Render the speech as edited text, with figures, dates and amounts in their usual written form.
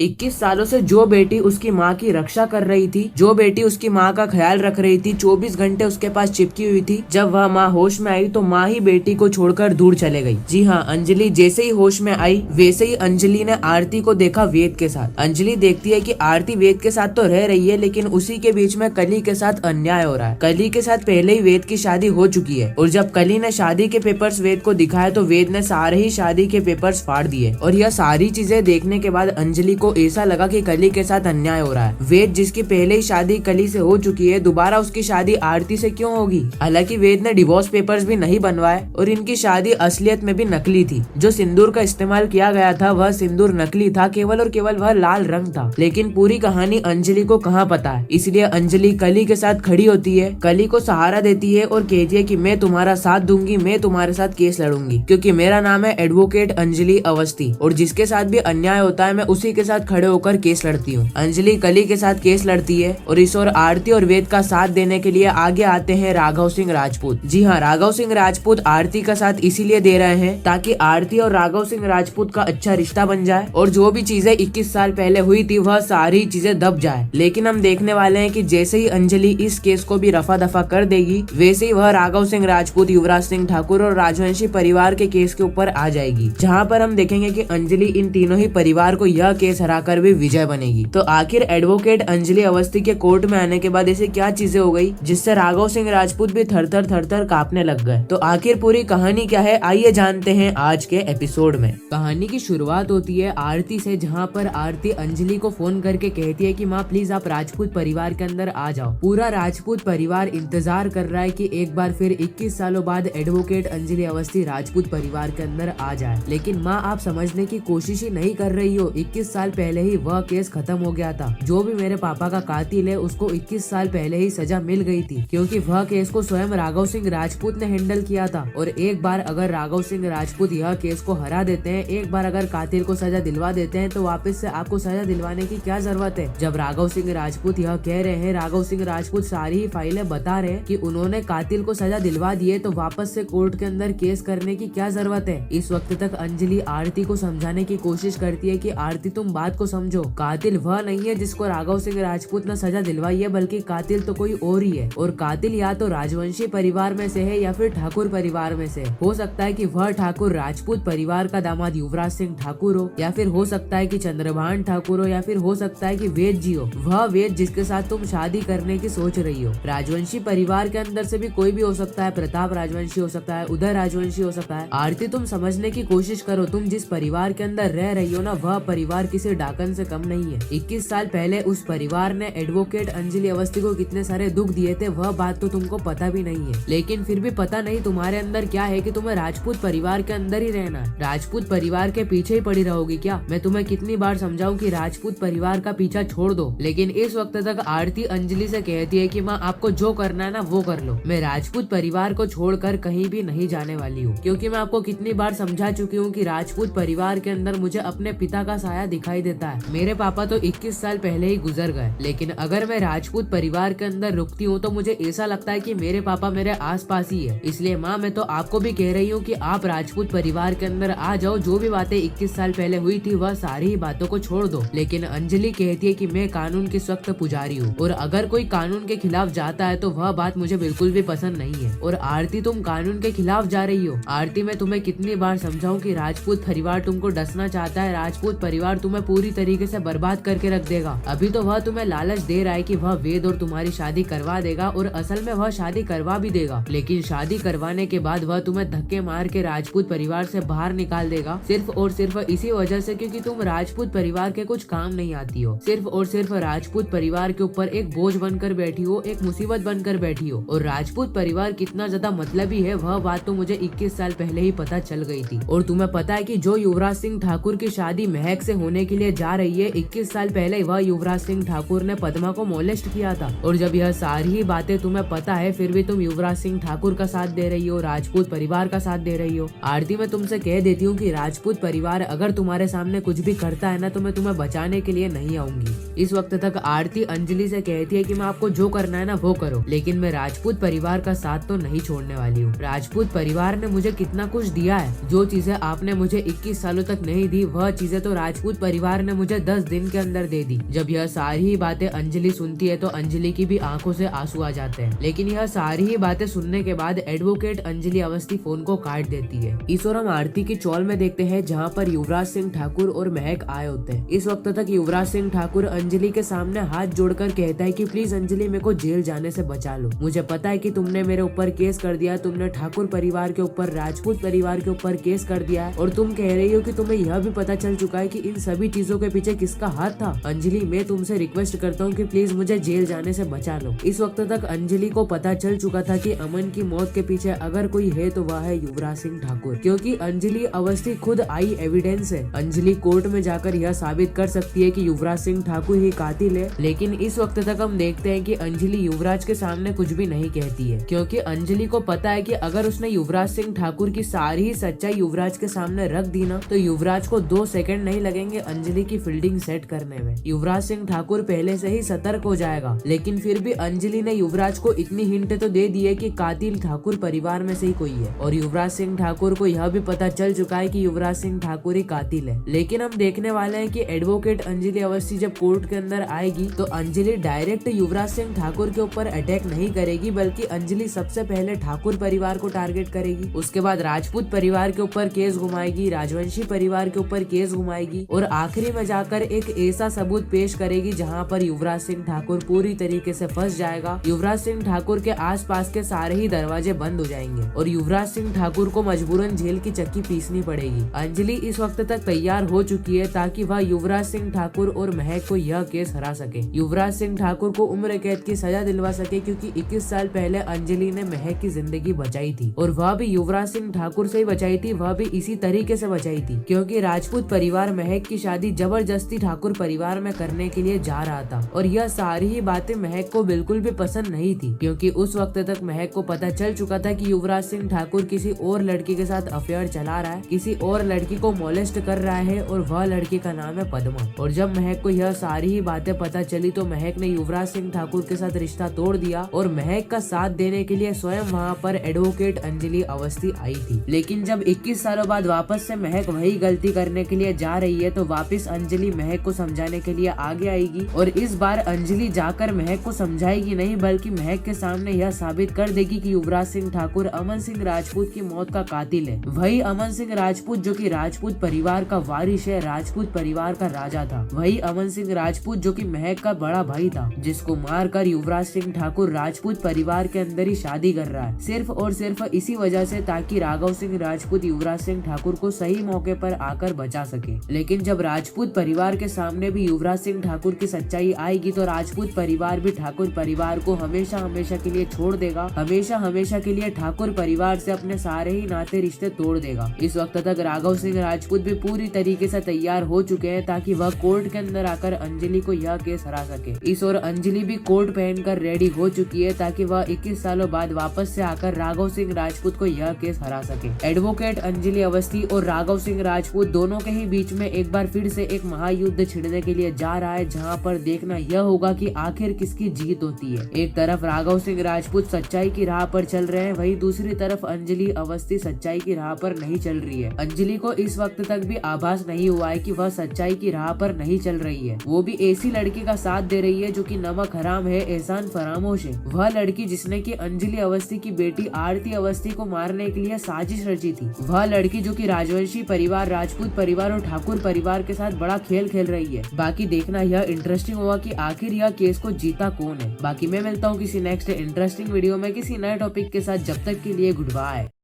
21 सालों से जो बेटी उसकी माँ की रक्षा कर रही थी, जो बेटी उसकी माँ का ख्याल रख रही थी, 24 घंटे उसके पास चिपकी हुई थी, जब वह माँ होश में आई तो माँ ही बेटी को छोड़कर दूर चले गई। जी हाँ, अंजलि जैसे ही होश में आई वैसे ही अंजलि ने आरती को देखा वेद के साथ। अंजलि देखती है कि आरती वेद के साथ तो रह रही है, लेकिन उसी के बीच में कली के साथ अन्याय हो रहा है। कली के साथ पहले ही वेद की शादी हो चुकी है और जब कली ने शादी के पेपर्स वेद को दिखाए तो वेद ने सारे ही शादी के पेपर्स फाड़ दिए। और यह सारी चीजें देखने के बाद अंजलि को ऐसा लगा कि कली के साथ अन्याय हो रहा है। वेद जिसकी पहले ही शादी कली से हो चुकी है, दोबारा उसकी शादी आरती से क्यों होगी? हालांकि वेद ने डिवोर्स पेपर्स भी नहीं बनवाए और इनकी शादी असलियत में भी नकली थी। जो सिंदूर का इस्तेमाल किया गया था वह सिंदूर नकली था, केवल और केवल वह लाल रंग था। लेकिन पूरी कहानी अंजलि को कहाँ पता है, इसलिए अंजलि कली के साथ खड़ी होती है, कली को सहारा देती है और कहती है कि मैं तुम्हारा साथ दूंगी, मैं तुम्हारे साथ केस लड़ूंगी, क्योंकि मेरा नाम है एडवोकेट अंजलि अवस्थी और जिसके साथ भी अन्याय होता है मैं उसी के साथ खड़े होकर केस लड़ती हूँ। अंजलि कली के साथ केस लड़ती है और इस ओर आरती और वेद का साथ देने के लिए आगे आते हैं राघव सिंह राजपूत। जी हाँ, राघव सिंह राजपूत आरती का साथ इसीलिए दे रहे हैं ताकि आरती और राघव सिंह राजपूत का अच्छा रिश्ता बन जाए और जो भी चीजें 21 साल पहले हुई थी वह सारी चीजें दब जाए। लेकिन हम देखने वाले हैं कि जैसे ही अंजलि इस केस को भी रफा दफा कर देगी वैसे ही वह राघव सिंह राजपूत, युवराज सिंह ठाकुर और राजवंशी परिवार के केस के ऊपर आ जाएगी, जहाँ पर हम देखेंगे कि अंजलि इन तीनों ही परिवार को यह केस हराकर भी विजय बनेगी। तो आखिर एडवोकेट अंजलि अवस्थी के कोर्ट में आने के बाद ऐसी क्या चीजें हो गई जिससे राघव सिंह राजपूत भी थर थर कांपने लग गए? तो आखिर पूरी कहानी क्या है, आइए जानते हैं आज के एपिसोड में। कहानी की शुरुआत होती है आरती से, जहाँ पर आरती अंजलि को फोन करके कहती है कि माँ प्लीज आप राजपूत परिवार के अंदर आ जाओ। पूरा राजपूत परिवार इंतजार कर रहा है कि एक बार फिर 21 सालों बाद एडवोकेट अंजलि अवस्थी राजपूत परिवार के अंदर आ जाए। लेकिन माँ आप समझने की कोशिश ही नहीं कर रही हो, 21 साल पहले ही वह केस खत्म हो गया था। जो भी मेरे पापा का कातिल है उसको 21 साल पहले ही सजा मिल गई थी, क्योंकि वह केस को स्वयं राघव सिंह राजपूत ने हैंडल किया था। और एक बार अगर राघव सिंह राजपूत यह केस को हरा देते हैं, एक बार अगर कातिल को सजा दिलवा देते हैं, तो वापस से आपको सजा दिलवाने की क्या जरूरत है? जब राघव सिंह राजपूत यह कह रहे हैं, राघव सिंह राजपूत सारी ही फाइलें बता रहे हैं कि उन्होंने कातिल को सजा दिलवा दी है, तो वापस से कोर्ट के अंदर केस करने की क्या जरूरत है? इस वक्त तक अंजलि आरती को समझाने की कोशिश करती है कि आरती तुम बात को समझो, कातिल वह नहीं है जिसको राघव सिंह राजपूत ने सजा दिलवाई है, बल्कि कातिल तो कोई और ही है। और कातिल या तो राजवंशी परिवार में से है या फिर ठाकुर परिवार में से। हो सकता है कि वह ठाकुर राजपूत परिवार का दामाद युवराज सिंह ठाकुर हो, या फिर हो सकता है कि चंद्रभान ठाकुर हो, या फिर हो सकता है कि वेद जी हो, वह वेद जिसके साथ तुम शादी करने की सोच रही हो। राजवंशी परिवार के अंदर से भी कोई भी हो सकता है, प्रताप राजवंशी हो सकता है, उदय राजवंशी हो सकता है। आरती तुम समझने की कोशिश करो, तुम जिस परिवार के अंदर रह रही हो ना, वह परिवार किसी डाकन से कम नहीं है। 21 साल पहले उस परिवार ने एडवोकेट अंजलि अवस्थी को कितने सारे दुख दिए थे वह बात तो तुमको पता भी नहीं है। लेकिन फिर भी पता नहीं तुम्हारे अंदर क्या है कि तुम्हें राजपूत परिवार के अंदर ही रहना है, राजपूत परिवार के पीछे ही पड़ी रहोगी क्या? मैं तुम्हें कितनी बार समझाऊं कि राजपूत परिवार का पीछा छोड़ दो, लेकिन इस वक्त तक आरती अंजलि से कहती है कि माँ आपको जो करना है ना वो कर लो, मैं राजपूत परिवार को छोड़कर कहीं भी नहीं जाने वाली हूँ। क्योंकि मैं आपको कितनी बार समझा चुकी हूँ कि राजपूत परिवार के अंदर मुझे अपने पिता का साया दिखाई देता है। मेरे पापा तो 21 साल पहले ही गुजर गए, लेकिन अगर मैं राजपूत परिवार के अंदर रुकती हूँ तो मुझे ऐसा लगता है कि मेरे पापा मेरे आसपास ही है। इसलिए माँ मैं तो आपको भी कह रही हूँ कि आप राजपूत परिवार के अंदर आ जाओ, जो भी बातें 21 साल पहले हुई थी वह सारी ही बातों को छोड़ दो। लेकिन अंजलि कहती है कि मैं कानून की सख्त पुजारी हूँ और अगर कोई कानून के खिलाफ जाता है तो वह बात मुझे बिल्कुल भी पसंद नहीं है। और आरती तुम कानून के खिलाफ जा रही हो। आरती मैं तुम्हें कितनी बार समझाऊं कि राजपूत परिवार तुमको डसना चाहता है, राजपूत परिवार तुम्हें पूरी तरीके से बर्बाद करके रख देगा। अभी तो वह तुम्हें लालच दे रहा है कि वह वेद और तुम्हारी शादी करवा देगा, और असल में वह शादी करवा भी देगा, लेकिन शादी करवाने के बाद वह तुम्हें धक्के मार के राजपूत परिवार से बाहर निकाल देगा, सिर्फ और सिर्फ इसी वजह से क्योंकि तुम राजपूत परिवार के कुछ काम नहीं आती हो। सिर्फ और सिर्फ राजपूत परिवार के ऊपर एक बोझ बनकर बैठी हो, एक मुसीबत बनकर बैठी हो। और राजपूत परिवार कितना ज्यादा मतलबी है वह बात तो मुझे 21 साल पहले ही पता चल गई थी। और तुम्हें पता है कि जो युवराज सिंह ठाकुर की शादी महक से होने के लिए जा रही है, 21 साल पहले वह युवराज सिंह ठाकुर ने पद्मा को मोलेस्ट किया था। और जब यह सारी ही बातें तुम्हें पता है फिर भी तुम युवराज सिंह ठाकुर का साथ दे रही हो, राजपूत परिवार का साथ दे रही हो। आरती मैं तुमसे कह देती हूँ कि राजपूत परिवार अगर तुम्हारे सामने कुछ भी करता है ना तो मैं तुम्हें बचाने के लिए नहीं आऊंगी। इस वक्त तक आरती अंजलि से कहती है कि मैं आपको जो करना है ना वो करो, लेकिन मैं राजपूत परिवार का साथ तो नहीं छोड़ने वाली हूँ। राजपूत परिवार ने मुझे कितना कुछ दिया है, जो चीजें आपने मुझे 21 सालों तक नहीं दी वह चीजें तो राजपूत परिवार परिवार ने मुझे 10 दिन के अंदर दे दी। जब यह सारी ही बातें अंजलि सुनती है तो अंजलि की भी आंखों से आंसू आ जाते हैं। लेकिन यह सारी ही बातें सुनने के बाद एडवोकेट अंजलि अवस्थी फोन को काट देती है। इस और हम आरती की चौल में देखते हैं जहाँ पर युवराज सिंह ठाकुर और महक आए होते हैं। इस वक्त तक युवराज सिंह ठाकुर अंजलि के सामने हाथ जोड़कर कहता है कि प्लीज अंजलि मेरे को जेल जाने से बचा लो। मुझे पता है कि तुमने मेरे ऊपर केस कर दिया, तुमने ठाकुर परिवार के ऊपर, राजपूत परिवार के ऊपर केस कर दिया है और तुम कह रही हो कि तुम्हें यह भी पता चल चुका है कि इन सभी चीजों के पीछे किसका हाथ था। अंजलि मैं तुमसे रिक्वेस्ट करता हूँ कि प्लीज मुझे जेल जाने से बचा लो। इस वक्त तक अंजलि को पता चल चुका था कि अमन की मौत के पीछे अगर कोई है तो वह है युवराज सिंह ठाकुर, क्योंकि अंजलि अवस्थी खुद आई एविडेंस है। अंजलि कोर्ट में जाकर यह साबित कर सकती है कि युवराज सिंह ठाकुर ही कातिल है। लेकिन इस वक्त तक हम देखते हैं कि अंजलि युवराज के सामने कुछ भी नहीं कहती है, क्योंकि अंजलि को पता है कि अगर उसने युवराज सिंह ठाकुर की सारी ही सच्चाई युवराज के सामने रख दी ना तो युवराज को 2 सेकंड नहीं लगेंगे अंजलि की फील्डिंग सेट करने में। युवराज सिंह ठाकुर पहले से ही सतर्क हो जाएगा। लेकिन फिर भी अंजलि ने युवराज को इतनी हिंट तो दे दी है कि कातिल ठाकुर परिवार में से ही कोई है और युवराज सिंह ठाकुर को यह भी पता चल चुका है कि युवराज सिंह ठाकुर ही कातिल है। लेकिन हम देखने वाले हैं कि एडवोकेट अंजलि अवस्थी जब कोर्ट के अंदर आएगी तो अंजलि डायरेक्ट युवराज सिंह ठाकुर के ऊपर अटैक नहीं करेगी, बल्कि अंजलि सबसे पहले ठाकुर परिवार को टारगेट करेगी। उसके बाद राजपूत परिवार के ऊपर केस घुमाएगी, राजवंशी परिवार के ऊपर केस घुमाएगी और आखिरी में जाकर एक ऐसा सबूत पेश करेगी जहां पर युवराज सिंह ठाकुर पूरी तरीके से फंस जाएगा। युवराज सिंह ठाकुर के आसपास के सारे ही दरवाजे बंद हो जाएंगे और युवराज सिंह ठाकुर को मजबूरन जेल की चक्की पीसनी पड़ेगी। अंजलि इस वक्त तक तैयार हो चुकी है ताकि वह युवराज सिंह ठाकुर और महक को यह केस हरा सके, युवराज सिंह ठाकुर को उम्र कैद की सजा दिलवा सके, क्योंकि 21 साल पहले अंजलि ने महक की जिंदगी बचाई थी और वह भी युवराज सिंह ठाकुर से ही बचाई थी। वह भी इसी तरीके से बचाई थी क्योंकि राजपूत परिवार महक की शादी जबरदस्ती ठाकुर परिवार में करने के लिए जा रहा था और यह सारी ही बातें महक को बिल्कुल भी पसंद नहीं थी, क्योंकि उस वक्त तक महक को पता चल चुका था कि युवराज सिंह ठाकुर किसी और लड़की के साथ अफेयर चला रहा है, किसी और लड़की को मोलेस्ट कर रहा है और वह लड़की का नाम है पद्मा। और जब महक को यह सारी ही बातें पता चली तो महक ने युवराज सिंह ठाकुर के साथ रिश्ता तोड़ दिया और महक का साथ देने के लिए स्वयं वहाँ पर एडवोकेट अंजलि अवस्थी आई थी। लेकिन जब 21 सालों बाद वापस से महक वही गलती करने के लिए जा रही है तो वापस अंजलि महक को समझाने के लिए आगे आएगी और इस बार अंजलि जाकर महक को समझाएगी नहीं, बल्कि महक के सामने यह साबित कर देगी कि युवराज सिंह ठाकुर अमन सिंह राजपूत की मौत का कातिल है। वही अमन सिंह राजपूत जो कि राजपूत परिवार का वारिस है, राजपूत परिवार का राजा था। वही अमन सिंह राजपूत जो कि महक का बड़ा भाई था, जिसको मारकर युवराज सिंह ठाकुर राजपूत परिवार के अंदर ही शादी कर रहा है, सिर्फ और सिर्फ इसी वजह से ताकि राघव सिंह राजपूत युवराज सिंह ठाकुर को सही मौके पर आकर बचा सके। लेकिन जब राजपूत परिवार के सामने भी युवराज सिंह ठाकुर की सच्चाई आएगी तो राजपूत परिवार भी ठाकुर परिवार को हमेशा हमेशा के लिए छोड़ देगा, हमेशा हमेशा के लिए ठाकुर परिवार से अपने सारे ही नाते रिश्ते तोड़ देगा। इस वक्त तक राघव सिंह राजपूत भी पूरी तरीके से तैयार हो चुके हैं ताकि वह कोर्ट के अंदर आकर अंजलि को यह केस हरा सके। इस और अंजलि भी कोट पहनकर रेडी हो चुकी है ताकि वह 21 सालों बाद वापस से आकर राघव सिंह राजपूत को यह केस हरा सके। एडवोकेट अंजलि अवस्थी और राघव सिंह राजपूत दोनों के ही बीच में एक बार फिर से एक महायुद्ध छिड़ने के लिए जा रहा है, जहां पर देखना यह होगा कि आखिर किसकी जीत होती है। एक तरफ राघव सिंह राजपूत सच्चाई की राह पर चल रहे हैं, वहीं दूसरी तरफ अंजलि अवस्थी सच्चाई की राह पर नहीं चल रही है। अंजलि को इस वक्त तक भी आभास नहीं हुआ है कि वह सच्चाई की राह पर नहीं चल रही है। वो भी ऐसी लड़की का साथ दे रही है जो कि नमक हराम है, एहसान फरामोश है। वह लड़की जिसने की अंजलि अवस्थी की बेटी आरती अवस्थी को मारने के लिए साजिश रची थी। वह लड़की जो कि राजवंशी परिवार, राजपूत परिवार और ठाकुर परिवार के साथ बड़ा खेल खेल रही है। बाकी देखना यह इंटरेस्टिंग होगा कि आखिर यह केस को जीता कौन है। बाकी मैं मिलता हूँ किसी नेक्स्ट इंटरेस्टिंग वीडियो में किसी नए टॉपिक के साथ। जब तक के लिए गुड बाय।